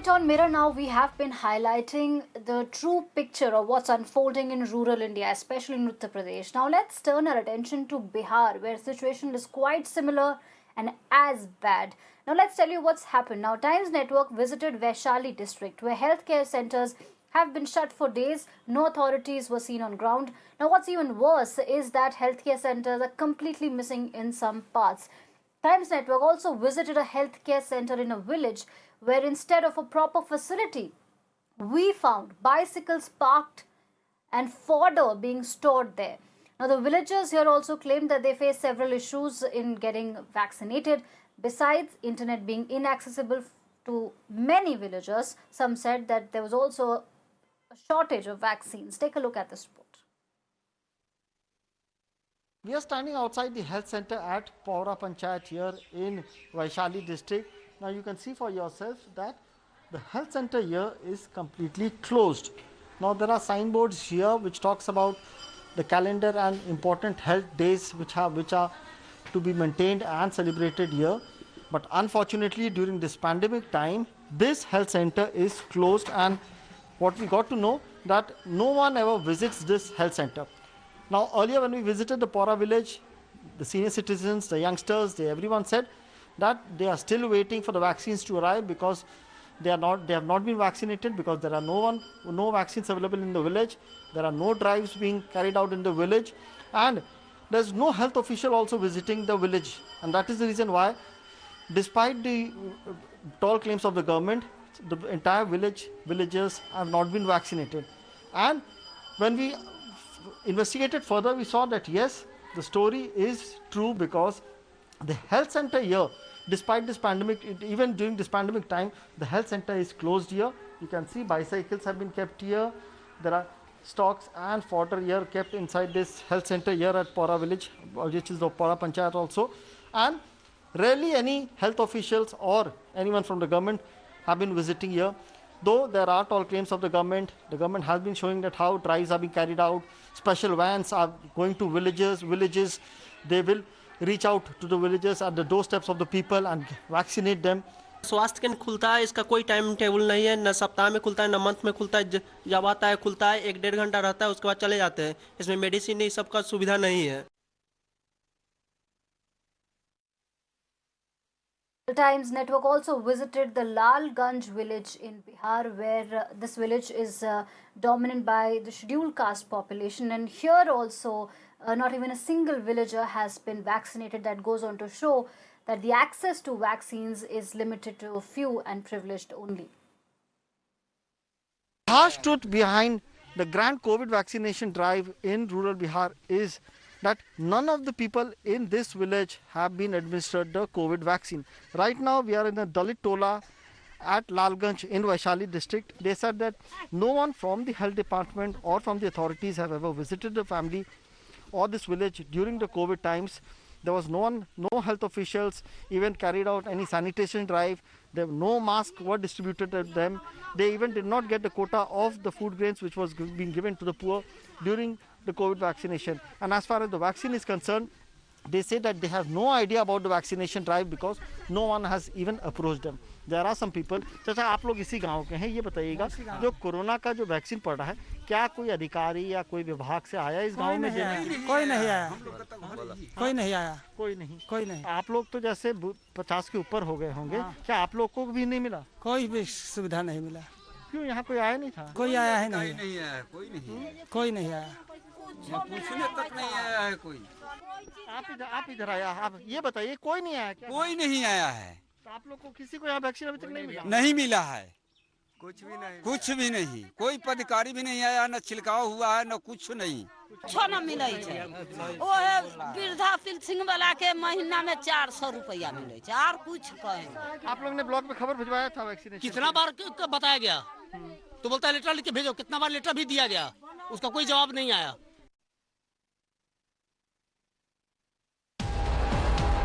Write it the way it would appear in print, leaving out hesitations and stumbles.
Tonight on Mirror Now, we have been highlighting the true picture of what's unfolding in rural India, especially in Uttar Pradesh. Now, let's turn our attention to Bihar, where the situation is quite similar and as bad. Now, let's tell you what's happened. Now, Times Network visited Vaishali district, where healthcare centers have been shut for days. No authorities were seen on ground. Now, what's even worse is that healthcare centers are completely missing in some parts. Times Network also visited a healthcare center in a village where instead of a proper facility, we found bicycles parked and fodder being stored there. Now, the villagers here also claimed that they face several issues in getting vaccinated. Besides internet being inaccessible to many villagers, some said that there was also a shortage of vaccines. Take a look at this report. We are standing outside the health center at Paura Panchayat here in Vaishali district. Now you can see for yourself that the health center here is completely closed. Now there are signboards here which talks about the calendar and important health days which are to be maintained and celebrated here. But unfortunately during this pandemic time, this health center is closed, and what we got to know that no one ever visits this health center. Now earlier when we visited the Paura village, the senior citizens, the youngsters, everyone said that they are still waiting for the vaccines to arrive because they have not been vaccinated, because there are no vaccines available in the village. There are no drives being carried out in the village, and there's no health official also visiting the village. And that is the reason why, despite the tall claims of the government, the entire villagers have not been vaccinated. And when we investigated further, we saw that yes, the story is true, because the health center here, despite this pandemic, even during this pandemic time, the health center is closed here. You can see bicycles have been kept here. There are stocks and fodder here kept inside this health center here at Paura village, which is the Paura Panchayat also. And rarely any health officials or anyone from the government have been visiting here. Though there are tall claims of the government has been showing that how drives are being carried out, special vans are going to villages, they will reach out to the villagers at the doorsteps of the people and vaccinate them. स्वास्थ्य केंद्र खुलता है, इसका कोई time table नहीं है, न सप्ताह में खुलता है न मंथ में खुलता है। जब आता है खुलता है, 1-1.5 घंटा रहता है, उसके बाद चले जाते हैं। इसमें मेडिसिन नहीं, सबका सुविधा नहीं है। The Times Network also visited the Lalganj village in Bihar, where this village is dominated by the scheduled caste population, and here also not even a single villager has been vaccinated. That goes on to show that the access to vaccines is limited to a few and privileged only. The harsh truth behind the grand COVID vaccination drive in rural Bihar is that none of the people in this village have been administered the COVID vaccine. Right now we are in a Dalit Tola at Lalganj in Vaishali district. They said that no one from the health department or from the authorities have ever visited the family or this village during the COVID times. There was no health officials even carried out any sanitation drive. There were no masks were distributed to them. They even did not get the quota of the food grains which was being given to the poor during the COVID vaccination. And as far as the vaccine is concerned, they say that they have no idea about the vaccination drive because no one has even approached them. There are some people. चाचा आप लोग इसी गांव के हैं, ये बताइएगा जो कोरोना का जो वैक्सीन पड़ रहा है, क्या कोई अधिकारी या कोई विभाग से आया इस गांव में देने? कोई नहीं आया, कोई नहीं आया, कोई नहीं। आप लोग तो जैसे 50 के ऊपर हो गए होंगे, क्या आप लोग को भी नहीं मिला? कोई भी सुविधा नहीं मिला। क्यों, यहाँ कोई आया नहीं था? कोई आया है नहीं, कोई नहीं आया, पूछने तक नहीं आया है कोई। आप इधर आया, आप ये बताइए, कोई नहीं आया क्या? कोई नहीं आया है। तो आप लोग को किसी को यहाँ वैक्सीन अभी तक नहीं मिला? नहीं मिला है, कुछ भी नहीं, कोई पदाधिकारी भी नहीं आया, न छिड़काव हुआ है, न कुछ नहीं। छो न मिले वो है वृद्धा पेंशन वाला के महीना में 400 रुपया मिले, और कुछ कहे। आप लोग ने ब्लॉक में खबर भिजवाया था वैक्सीनेशन? कितना बार बताया गया, तो बोलता है लेटर लिख के भेजो। कितना बार लेटर भी दिया गया, उसका कोई जवाब नहीं आया।